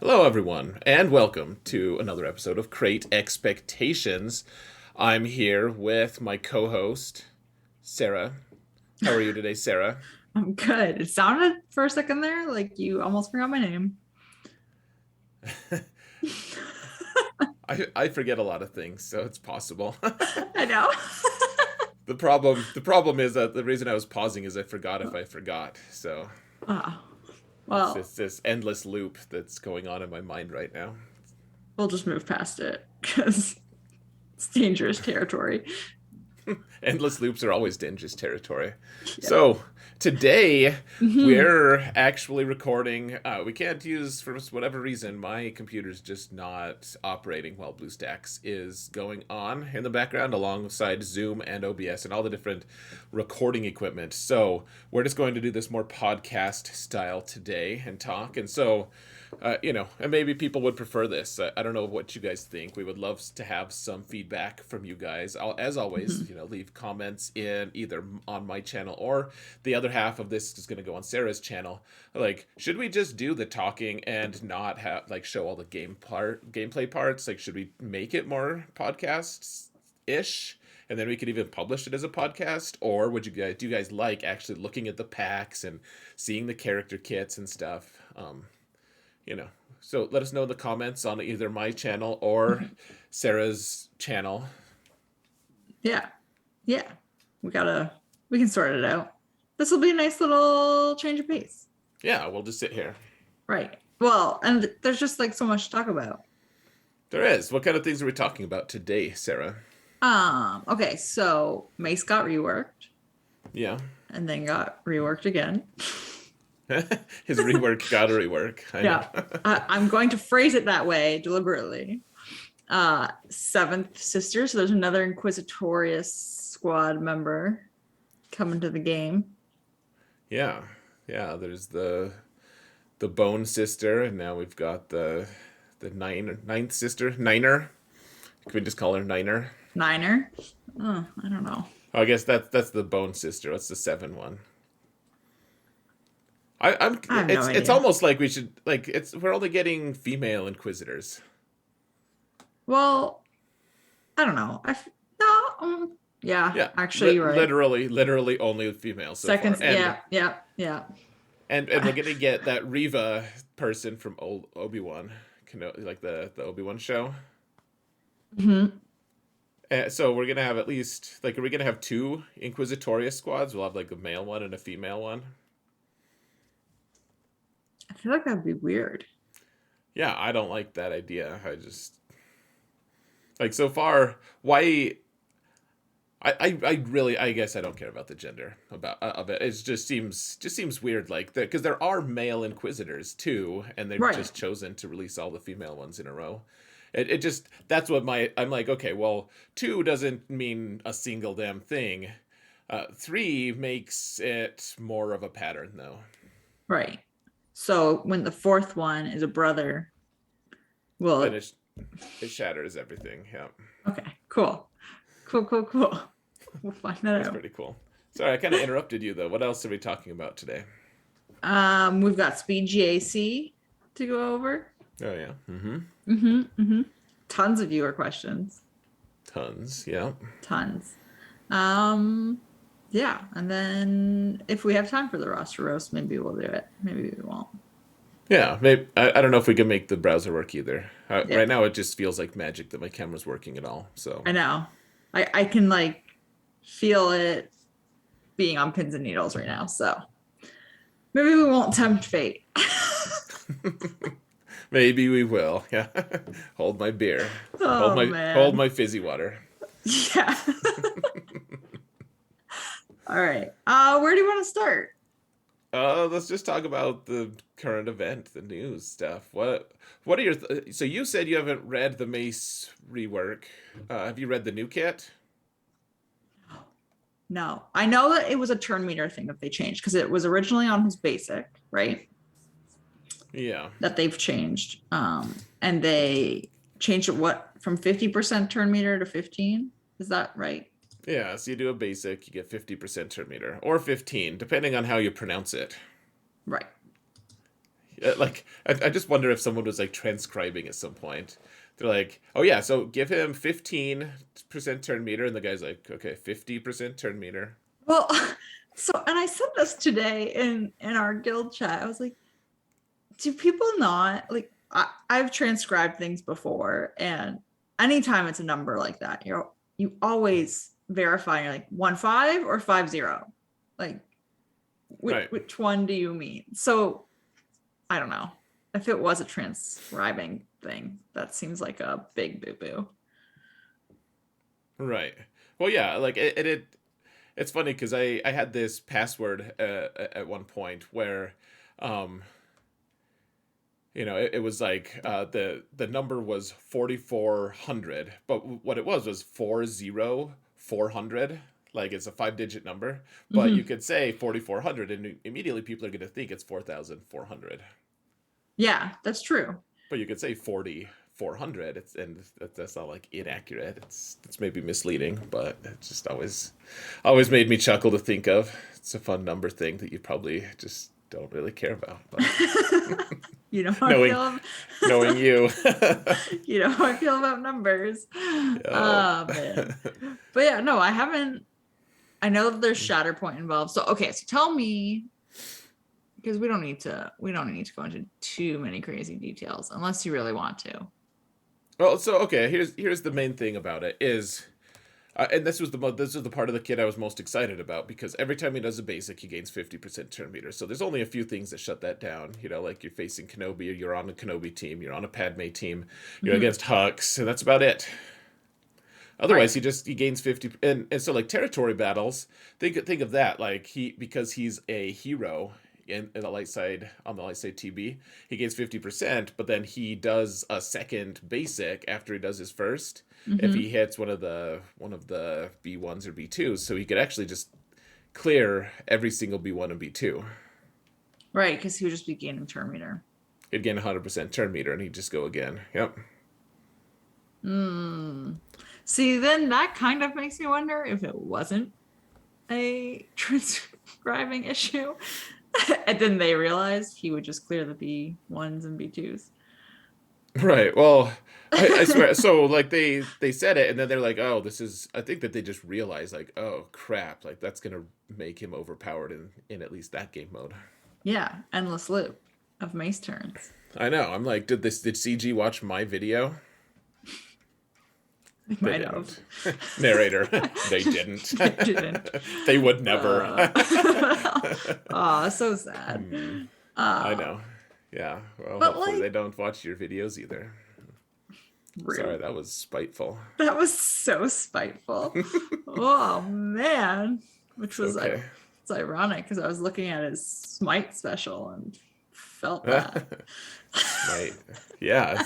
Hello, everyone, and welcome to another episode of Crate Expectations. I'm here with my co-host, Sarah. How are you today, Sarah? I'm good. It sounded for a second there like you almost forgot my name. I forget a lot of things, so it's possible. I know. The problem is that the reason I was pausing is I forgot if I forgot. So Oh, it's well, just this endless loop that's going on in my mind right now. we'll just move past it because it's dangerous territory. Endless loops are always dangerous territory. Yep. So today Hmm. we're actually recording. We can't use for whatever reason. My computer's just not operating while BlueStacks is going on in the background, alongside Zoom and OBS and all the different recording equipment. So we're just going to do this more podcast style today and talk. And so and maybe people would prefer this. I don't know what you guys think. We would love to have some feedback from you guys. As always, Hmm. leave comments in either on my channel or the other half of this is going to go on Sarah's channel. Like, should we just do the talking and not have show all the gameplay parts? Like, should we make it more podcasts ish? And then we could even publish it as a podcast, or would you guys do you guys like actually looking at the packs and seeing the character kits and stuff? you know so let us know in the comments on either my channel or Sarah's channel. Yeah. Yeah. We gotta, we can sort it out. This will be a nice little change of pace. Yeah, we'll just sit here. Right. Well, and there's just like so much to talk about. There is. What kind of things are we talking about today, Sarah? Okay, so Mace got reworked Yeah. and then got reworked again. His rework got a rework, I know. Yeah. I'm going to phrase it that way deliberately. Seventh sister. So there's another Inquisitorious squad member coming to the game. Yeah, there's the bone sister, and now we've got the ninth sister, Niner. Can we just call her Niner? Niner. Oh, I don't know. Oh, I guess that's the bone sister. What's the seven one? I'm I have no it's idea. almost like we should, like, it's we're only getting female inquisitors. Well, I don't know. No. Yeah, Yeah, actually, you're right. literally only females so far, Seconds. Yeah, yeah, yeah. and we're gonna get that Riva person from old Obi-Wan, like the Obi-Wan show. Hmm. So we're gonna have at least, like, are we gonna have two Inquisitorious squads? We'll have like a male one and a female one. I feel like that'd be weird. Yeah, I don't like that idea. I just, like, so far, why I really, I guess I don't care about the gender of it. It just seems weird, like, that, because there are male inquisitors too, and they've Right. just chosen to release all the female ones in a row. It just, that's what I'm like, okay, well, two doesn't mean a single damn thing. Three makes it more of a pattern, though. Right. So when the fourth one is a brother, Then well, it shatters everything. Yeah, okay, cool. Cool, cool, cool. We'll find that that's out. pretty cool. Sorry, I kind of interrupted you though. What else are we talking about today? We've got Speed GAC to go over. Oh yeah, Mm-hmm. Tons of viewer questions. tons. Yeah. Tons. Um, yeah, and then if we have time for the roster roast, maybe we'll do it. Maybe we won't. Yeah, maybe, I don't know if we can make the browser work either. Yeah, Right now, it just feels like magic that my camera's working at all. So, I know. I can like feel it being on pins and needles right now. So maybe we won't tempt fate. maybe we will. Yeah, hold my beer, Oh hold man. my fizzy water. Yeah. All right. Where do you want to start? Let's just talk about the current event, the news stuff. What are your so you said you haven't read the Mace rework. Have you read the new kit? No, I know that it was a turn meter thing that they changed because it was originally on his basic, right? Yeah, That they've changed. And they changed it what from 50% turn meter to 15? Is that right? yeah. So you do a basic, you get 50% turn meter, or 15, depending on how you pronounce it. Right. Like, I just wonder if someone was like transcribing at some point. They're like, oh yeah, so give him 15% turn meter, and the guy's like, okay, 50% turn meter. Well, so and I said this today in our guild chat. I was like, do people not like? I've transcribed things before, and anytime it's a number like that, you always verify. You're like 1-5 or 5-0, like Right. which one do you mean? So I don't know if it was a transcribing thing. That seems like a big boo boo. Right. Well, yeah, like it's funny because I had this password at one point where, um, it was like the number was 4400, but what it was 40400. Like it's a 5-digit number, but you Mm-hmm. could say 4400, and immediately people are going to think it's 4400. Yeah, that's true. But you could say 4400. And that's not like inaccurate. It's maybe misleading, but it just always made me chuckle to think of. It's a fun number thing that you probably just don't really care about. But You know how I knowing feel. knowing you. You know how I feel about numbers. Oh. Oh man. But yeah, no, I haven't. I know that there's Shatterpoint involved. So okay, so tell me, because we don't need to go into too many crazy details unless you really want to. Well, so okay, here's the main thing about it is, and this was the part of the kit I was most excited about, because every time he does a basic, he gains 50% turn meter. So there's only a few things that shut that down. Like you're facing Kenobi, or you're on a Kenobi team, you're on a Padme team, you're Mhm. against Hux, and that's about it. Right. Otherwise, he gains 50, and so like territory battles. Think of that, like because he's a hero in the light side, on the light side TB, he gains 50%, but then he does a second basic after he does his first. If Hmm. he hits one of the B1s or B2s, so he could actually just clear every single B1 and B2. Right, because he would just be gaining turn meter. He'd gain 100% turn meter, and he'd just go again. Yep. Hmm. See, then that kind of makes me wonder if it wasn't a transcribing issue. And then they realized he would just clear the B1s and B2s. Right. Well, I swear. So like they said it, and then they're like, "Oh, this is." I think that they just realized, like, "Oh crap! Like that's gonna make him overpowered in at least that game mode." Yeah, endless loop of mace turns. I know. I'm like, did CG watch my video? They They might have. didn't. Narrator. They didn't. They didn't. They would never. Oh, so sad. I Uh, know. Yeah. Well, but hopefully they like, don't watch your videos either. Sorry, rude. that was spiteful. That was so spiteful. Oh man, which It's was okay. it's ironic because I was looking at his Smite special and felt that. Smite. Yeah.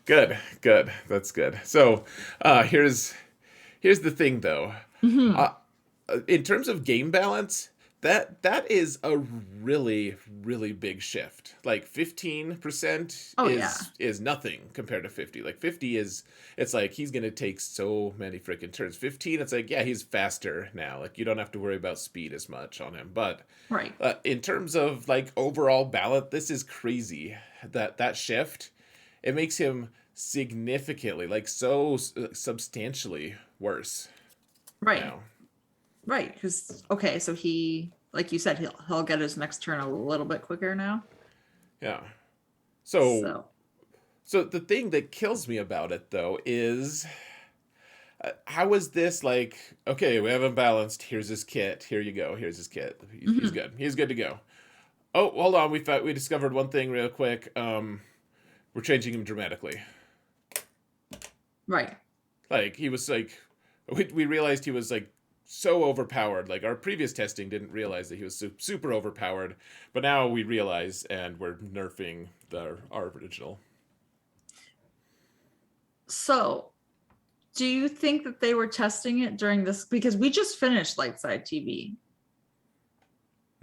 Good. Good. That's good. So, here's the thing though. Mhm. Uh, in terms of game balance, that is a really really big shift. Like 15% Oh yeah, is nothing compared to 50. Like 50 is, it's like he's gonna take so many freaking turns. 15, it's like, yeah, he's faster now. Like you don't have to worry about speed as much on him. But right, in terms of like overall balance, this is crazy. That shift, it makes him significantly, like so substantially worse right, now. right. Because okay, so he, like you said, he'll get his next turn a little bit quicker now. Yeah. So So so the thing that kills me about it though is, how is this like, okay, we have him balanced. Here's his kit. Here you go. Here's his kit. He's mhm. good. He's good to go. Oh, hold on. We discovered one thing real quick. We're changing him dramatically. Right, Like he was like, we realized he was like so overpowered. Like our previous testing didn't realize that he was super overpowered, but now we realize, and we're nerfing our original. so do you think that they were testing it during this, because we just finished Lightside TV,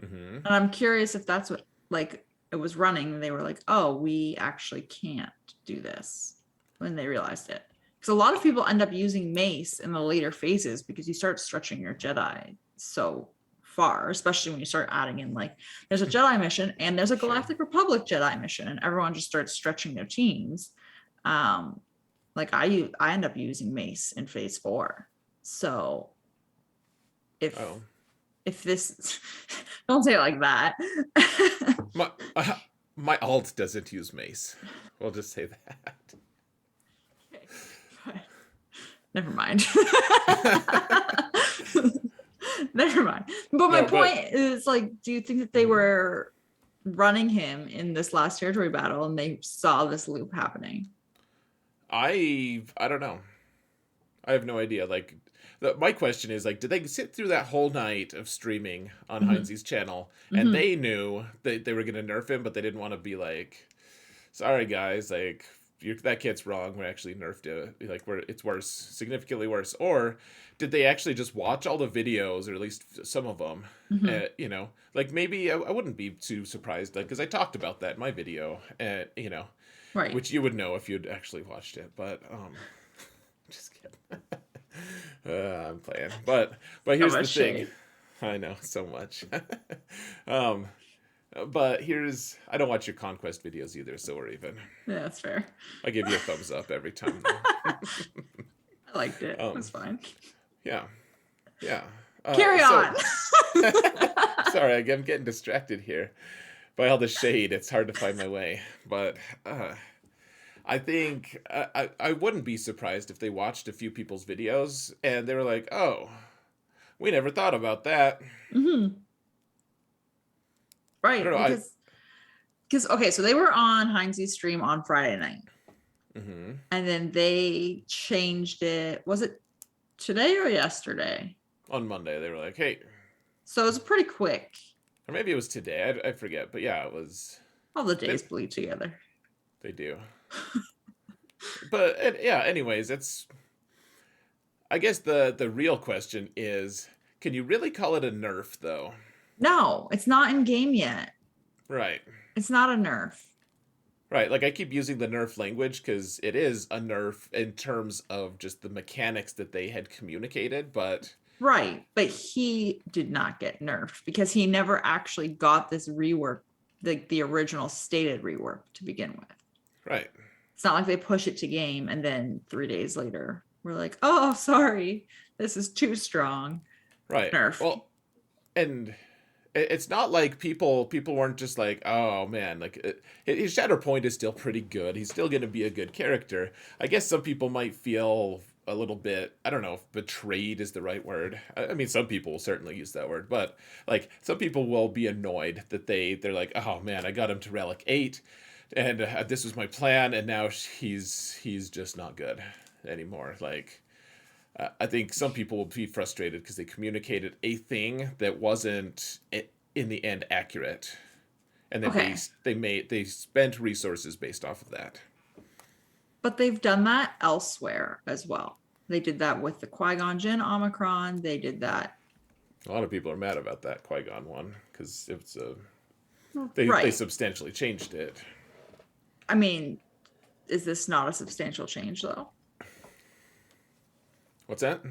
Mm-hmm. and I'm curious if that's what, like, it was running and they were like, oh, we actually can't do this when they realized it. Because a lot of people end up using mace in the later phases because you start stretching your Jedi so far, especially when you start adding in like there's a Jedi mission and there's a Sure. Galactic Republic Jedi mission, and everyone just starts stretching their teams. Like I end up using Mace in Phase 4. So Oh, if this don't say it like that. my my alt doesn't use mace. We'll just say that. Okay, but never mind. Never mind. But my No, but point is, like, do you think that they were running him in this last territory battle and they saw this loop happening? I don't know. I have no idea. Like, my question is like, did they sit through that whole night of streaming on Mm-hmm. Heinz's channel, and Mm-hmm. they knew that they were gonna nerf him, but they didn't want to be like, sorry guys, like that kid's wrong. We actually nerfed it. Like it's worse, significantly worse. Or did they actually just watch all the videos, or at least some of them? Mm-hmm. Like maybe I wouldn't be too surprised, like because I talked about that in my video, Right. which you would know if you'd actually watched it. But just kidding. I'm playing, but So here's the much thing. shade. I know so much. um, but here's I don't watch your conquest videos either, so we're even. Yeah, that's fair. I give you a thumbs up every time though. I liked it. It was fine. Yeah, yeah. Carry So on. sorry, I'm getting distracted here by all the shade. It's hard to find my way, but I think I wouldn't be surprised if they watched a few people's videos and they were like, "Oh, we never thought about that." Mm-hmm. I don't Right. know. Because okay, so they were on Heinz's stream on Friday night. Mm-hmm. And then they changed it. Was it today or yesterday? On Monday they were like, "Hey," So it was pretty quick. or maybe it was today. I forget, but yeah, it was. All the They days bleed together. they do. But yeah. Anyways, it's. I guess the real question is, can you really call it a nerf though? No, it's not in game yet. Right. It's not a nerf. Right, like I keep using the nerf language because it is a nerf in terms of just the mechanics that they had communicated, but Right. But he did not get nerfed because he never actually got this rework, the original stated rework to begin with. right, It's not like they push it to game and then 3 days later we're like, oh, sorry, this is too strong. right. Nerf. Well, and it's not like people weren't just like, oh man, like his Shatterpoint is still pretty good. He's still going to be a good character. I guess some people might feel a little bit, I don't know if betrayed is the right word. I mean, some people will certainly use that word, but like some people will be annoyed that they're like, oh man, I got him to Relic 8 and this was my plan, and now he's just not good anymore. Like I think some people will be frustrated because they communicated a thing that wasn't in the end accurate, and then Okay. they spent resources based off of that. But they've done that elsewhere as well. They did that with the Qui-Gon Jinn Omicron. They did that. A lot of people are mad about that Qui-Gon one because it's a they Right. substantially changed it. I mean, is this not a substantial change though? What's that?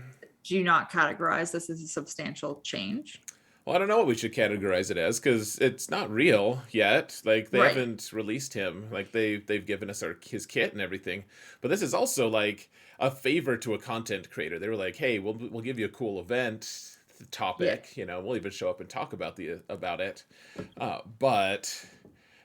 Do you not categorize this as a substantial change? Well, I don't know what we should categorize it as because it's not real yet. Like they Right. haven't released him. Like they've given us his kit and everything. But this is also like a favor to a content creator. They were like, "Hey, we'll give you a cool event Yeah. topic. We'll even show up and talk about it." But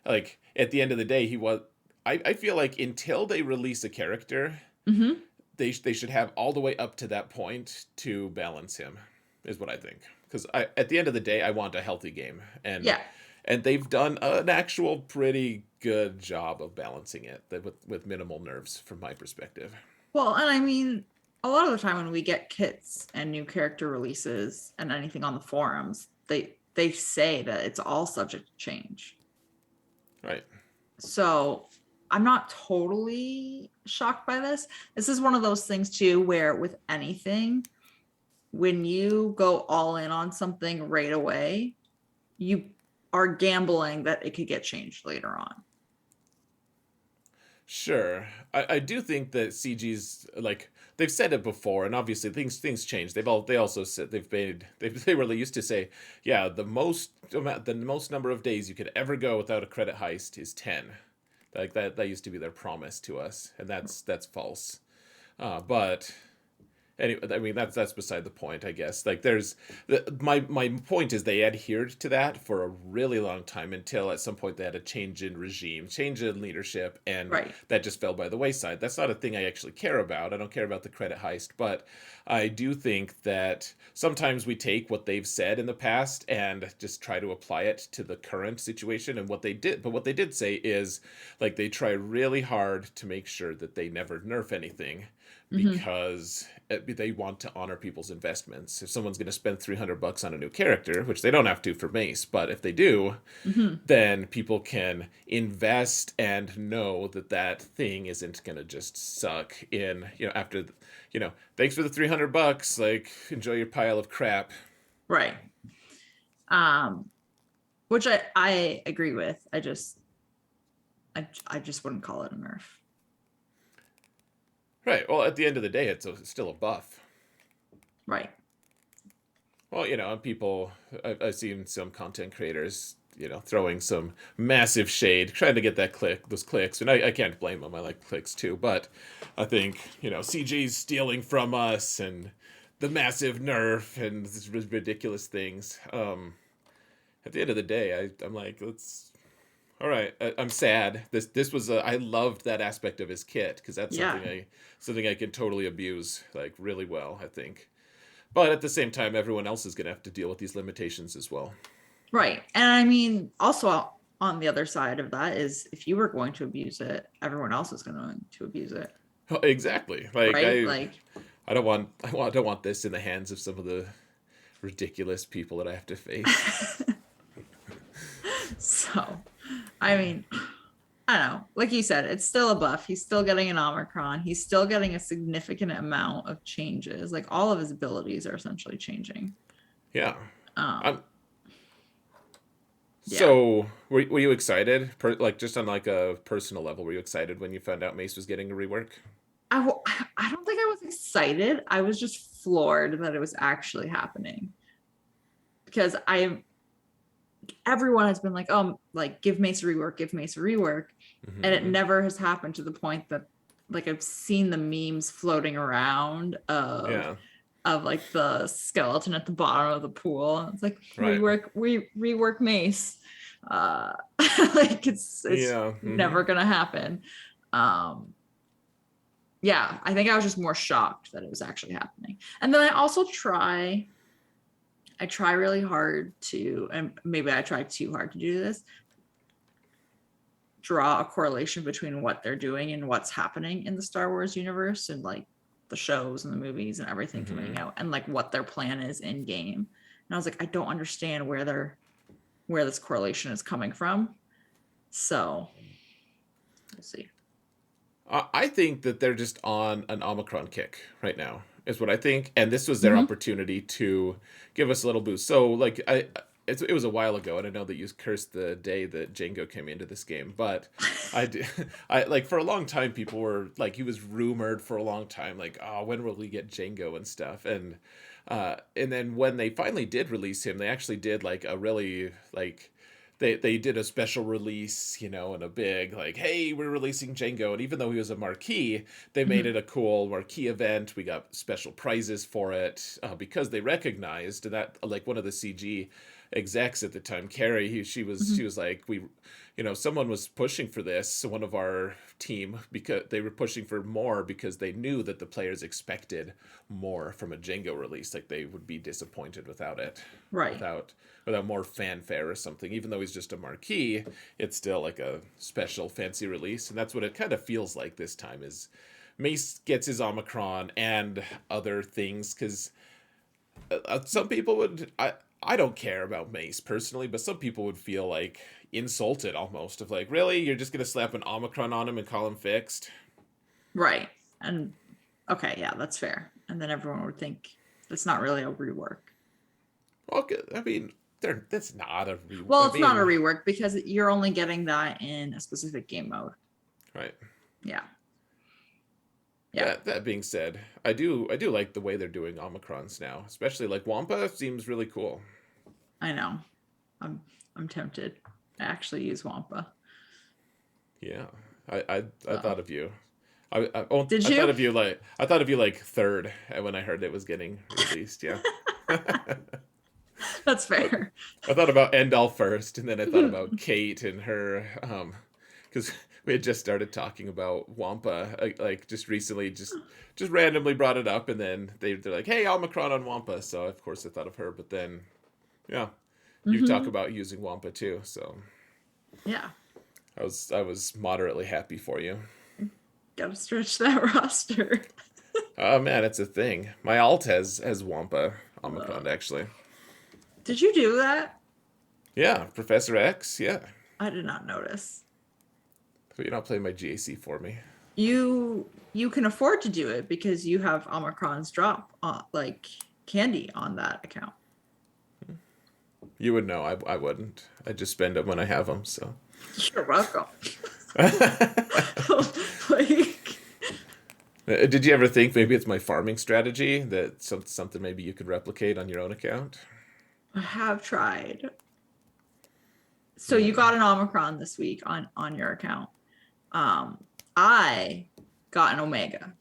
like at the end of the day, he was. I feel like until they release a character, Mm-hmm. they should have all the way up to that point to balance him, is what I think. Because at the end of the day, I want a healthy game, and Yeah. they've done an actual pretty good job of balancing it with minimal nerfs from my perspective. Well, and I mean, a lot of the time when we get kits and new character releases and anything on the forums, they say that it's all subject to change. Right. So I'm not totally shocked by this. This is one of those things too, where with anything, when you go all in on something right away, you are gambling that it could get changed later on. Sure. I do think that CG's like they've said it before, and obviously things change. They also said they really used to say, yeah, the most number of days you could ever go without a credit heist is 10. Like that used to be their promise to us, and that's false. But anyway, I mean that's beside the point, I guess. Like my point is they adhered to that for a really long time until at some point they had a change in regime, change in leadership, and Right. that just fell by the wayside. That's not a thing I actually care about. I don't care about the credit heist, but I do think that sometimes we take what they've said in the past and just try to apply it to the current situation. And what they did say is like they try really hard to make sure that they never nerf anything Hmm. because they want to honor people's investments. If someone's going to spend $300 on a new character, which they don't have to for Mace, but if they do, Hmm. then people can invest and know that that thing isn't going to just suck in, after, thanks for the $300, like enjoy your pile of crap. Right. Um, which I agree with. I just wouldn't call it a nerf. Right. Well, at the end of the day, it's still a buff. Right. Well, and I've seen some content creators, throwing some massive shade, trying to get those clicks, and I can't blame them. I like clicks too, but I think CG's stealing from us, and the massive nerf, and these ridiculous things. At the end of the day, I'm like, let's. All right, I'm sad. I loved that aspect of his kit because that's Yeah. something I can totally abuse like really well. I think. But at the same time, everyone else is going to have to deal with these limitations as well. Right. And I mean, also on the other side of that is if you were going to abuse it, everyone else is going to abuse it. Exactly. Like Right. Like, I don't want this in the hands of some of the ridiculous people that I have to face. so, I mean, I don't know. Like you said, it's still a buff. He's still getting an Omicron. He's still getting a significant amount of changes. Like all of his abilities are essentially changing. Yeah. Um, I'm yeah. so were you excited? Like just on like a personal level, were you excited when you found out Mace was getting a rework? I don't think I was excited. I was just floored that it was actually happening because everyone has been like, oh, like give Mace a rework, give Mace a rework. And it Hmm. never has happened to the point that like I've seen the memes floating around Yeah. of like the skeleton at the bottom of the pool. It's like Right. we rework Mace. Uh like it's Yeah. Hmm. never gonna happen. Um yeah, I think I was just more shocked that it was actually happening. And then I try really hard to, and maybe I try too hard to do this, draw a correlation between what they're doing and what's happening in the Star Wars universe and like the shows and the movies and everything Hmm. coming out and like what their plan is in game. And I was like, I don't understand where this correlation is coming from. So we'll see. I think that they're just on an Omicron kick right now, is what I think. And this was their Mm-hmm. opportunity to give us a little boost. So, like, it was a while ago, and I know that you cursed the day that Django came into this game, but I, did, I like for a long time, people were like, he was rumored for a long time, like, oh, when will we get Django and stuff, and then when they finally did release him, they actually did like a really like they did a special release, and a big like, hey, we're releasing Django, and even though he was a marquee, they made Mm-hmm. it a cool marquee event. We got special prizes for it because they recognized that like one of the CG execs at the time, Carrie, she Mm-hmm. was like, someone was pushing for this, one of our team, because they were pushing for more because they knew that the players expected more from a Django release. Like they would be disappointed without it, Right. without without more fanfare or something. Even though he's just a marquee, it's still like a special fancy release, and that's what it kind of feels like this time. Is Mace gets his Omicron and other things because some people would I don't care about Mace personally, but some people would feel like insulted almost of like, really, you're just gonna slap an Omicron on him and call him fixed? Right. And okay, yeah, that's fair. And then everyone would think that's not really a rework. Well, I mean, that's not a Well, I it's not a mean, rework because you're only getting that in a specific game mode. right? Yeah. Yeah. That being said, I do like the way they're doing Omicrons now, especially like Wampa seems really cool. I know. I'm I'm tempted. I actually use Wampa. Yeah, I So thought of you. Oh, did you? I thought of you like third when I heard it was getting released. Yeah. That's I, fair. I thought about Endall first, and then I thought about Kate and her, because we had just started talking about Wampa, like just recently, just randomly brought it up, and then they're like, "Hey, Omicron on Wampa," so of course I thought of her. But then, yeah, you talk Hmm. about using Wampa too, so Yeah. I was moderately happy for you. Gotta stretch that roster. Oh man, it's a thing. My alt has Wampa Uh, Omicron actually. did you do that? Yeah, Professor X. Yeah, I did not notice. but you're not playing my GAC for me. You can afford to do it because you have Omicron's drop like candy on that account. You would know. I wouldn't. I just spend them when I have them. So. You're welcome. Like Did you ever think maybe it's my farming strategy that something maybe you could replicate on your own account? I have tried. So you Hmm. got an Omicron this week on your account. Um, I got an Omega.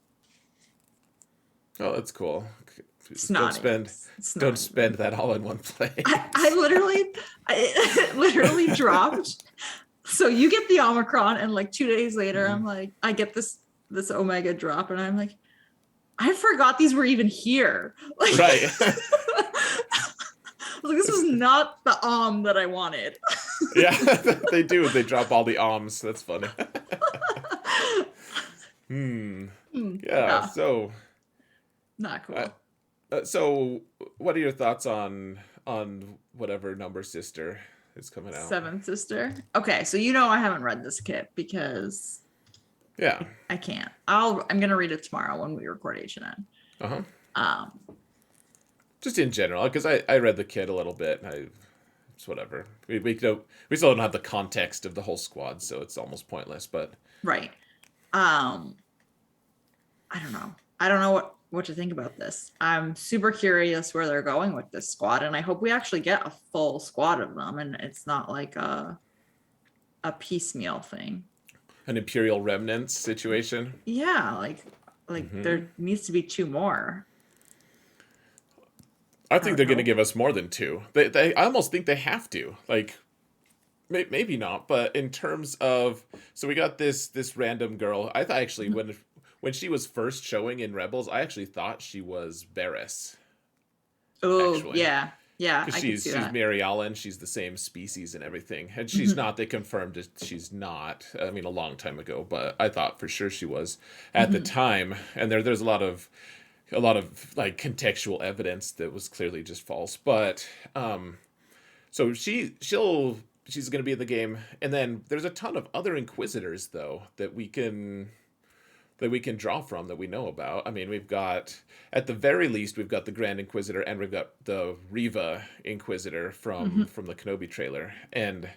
Oh, that's cool. Don't Snotty. spend don't Snotty. spend that all in one I place. literally, it literally dropped. So you get the Omicron, and like 2 days later, Mhm. I'm like, I get this Omega drop, and I'm like, I forgot these were even here. Like, Right. I was like, this was not the that I wanted. Yeah, they do. They drop all the oms. That's funny. Hmm. Yeah. Yeah, So, not uh, cool. so what are your thoughts on whatever number sister is coming out? Seventh Sister. Okay, so you know I haven't read this kit because Yeah. I can't. I'm gonna read it tomorrow when we record H&N. Uh-huh. Um, Just in general, because I read the kid a little bit. It's whatever. We still don't have the context of the whole squad, so it's almost pointless. But right. Um, I don't know. I don't know what to think about this. I'm super curious where they're going with this squad, and I hope we actually get a full squad of them, and it's not like a piecemeal thing. an Imperial Remnants situation. Yeah, like Hmm. there needs to be two more. I I think would they're going to hope. give us more than two. I almost think they have to. Like maybe not, but in terms of so we got this random girl. I thought actually when she was first showing in Rebels, I actually thought she was Barriss Oh actually. yeah, yeah, Because I could see she's that. Mary Ellen, she's the same species and everything, and she's Hmm. not. They confirmed that she's not. I mean, a long time ago, but I thought for sure she was at the Hmm. time. And there's a lot of like contextual evidence that was clearly just false. But so she's going to be in the game, and then there's a ton of other Inquisitors though that we can draw from that we know about. I mean, we've got at the very least we've got the Grand Inquisitor and we've got the Riva Inquisitor from Hmm. from the Kenobi trailer. And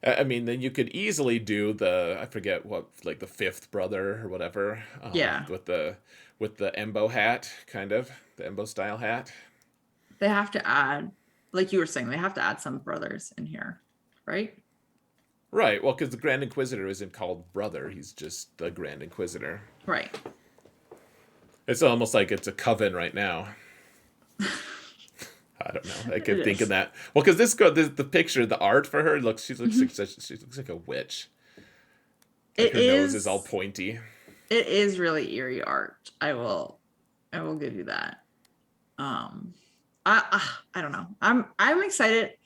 I mean, then you could easily do the I forget what like the fifth brother or whatever Yeah, with the Embo hat, kind of the Embo style hat. they have to add, like you were saying, they have to add some brothers in here, right? Right. Well, because the Grand Inquisitor isn't called brother; he's just the Grand Inquisitor. Right. It's almost like it's a coven right now. I don't know. I It kept thinking is. that. Well, because the picture, the art for her looks, Mhm. she looks like a witch. Like It her nose is all is. pointy. It is really eerie art. I will give you that. Um, I don't know. I'm excited.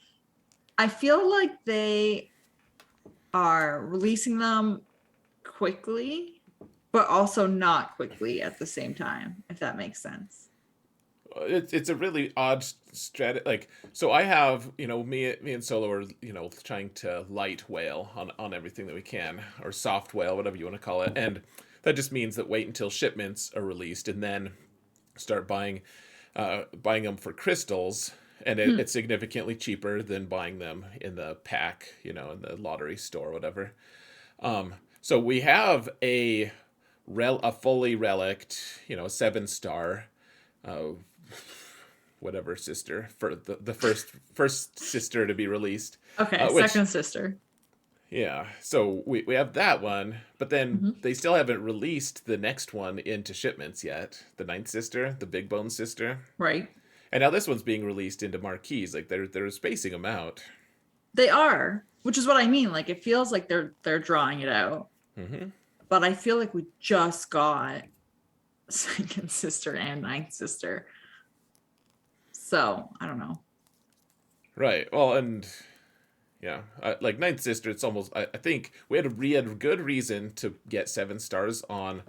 I feel like they are releasing them quickly, but also not quickly at the same time, if that makes sense. It's a really odd strat. Like so, I have me and Solo are trying to light whale on everything that we can, or soft whale, whatever you want to call it, and that just means that wait until shipments are released and then start buying them for crystals, and Hmm. it's significantly cheaper than buying them in the pack, in the lottery store, or whatever. So we have a fully relict, 7-star, uh, whatever sister for the first sister to be released. Okay, Which second sister. Yeah, so we have that one, but then Hmm. they still haven't released the next one into shipments yet. The ninth sister, the big bone sister, Right. and now this one's being released into marquees. Like they're spacing them out. They are, which is what I mean. Like it feels like they're drawing it out. Hmm. But I feel like we just got second sister and ninth sister. So I don't know. Right. Well, and yeah, like ninth sister, it's almost. I think we had a good reason to get 7 stars on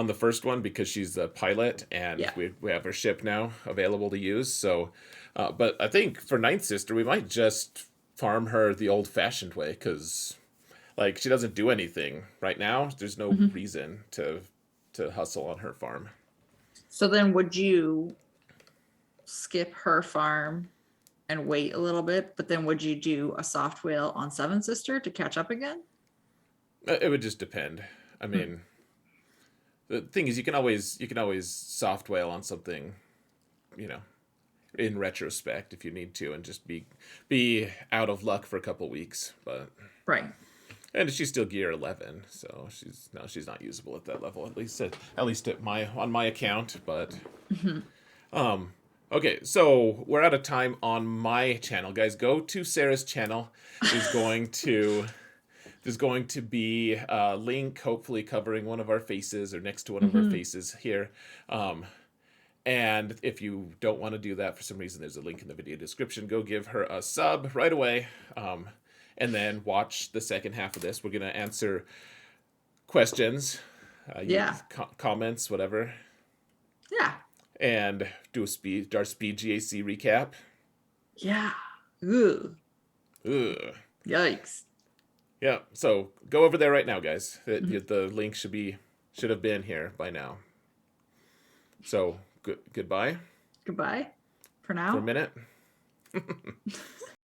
the first one because she's a pilot and Yeah. we have her ship now available to use. So, but I think for ninth sister, we might just farm her the old fashioned way because like she doesn't do anything right now. There's no Mhm. reason to hustle on her farm. So then would you skip her farm and wait a little bit, but then would you do a soft whale on Seven Sister to catch up again? It would just depend. I Hmm. mean, the thing is, you can always soft whale on something, you know, in retrospect if you need to, and just be out of luck for a couple weeks. But Right. and she's still gear 11, so she's not usable at that level at least at my on my account. But Mhm. okay, so we're out of time on my channel, guys. Go to Sarah's channel. There's going to There's going to be a link, hopefully covering one of our faces or next to one of our Mhm. faces here. Um, and if you don't want to do that for some reason, there's a link in the video description. Go give her a sub right away. And then watch the second half of this. We're going to answer questions, Yeah. comments, whatever, Yeah. and do our speed GAC recap. Yeah. Ooh. Ugh. Yikes. Yeah, so go over there right now, guys. Mhm. The link should have been here by now. So goodbye Goodbye for for a now. minute.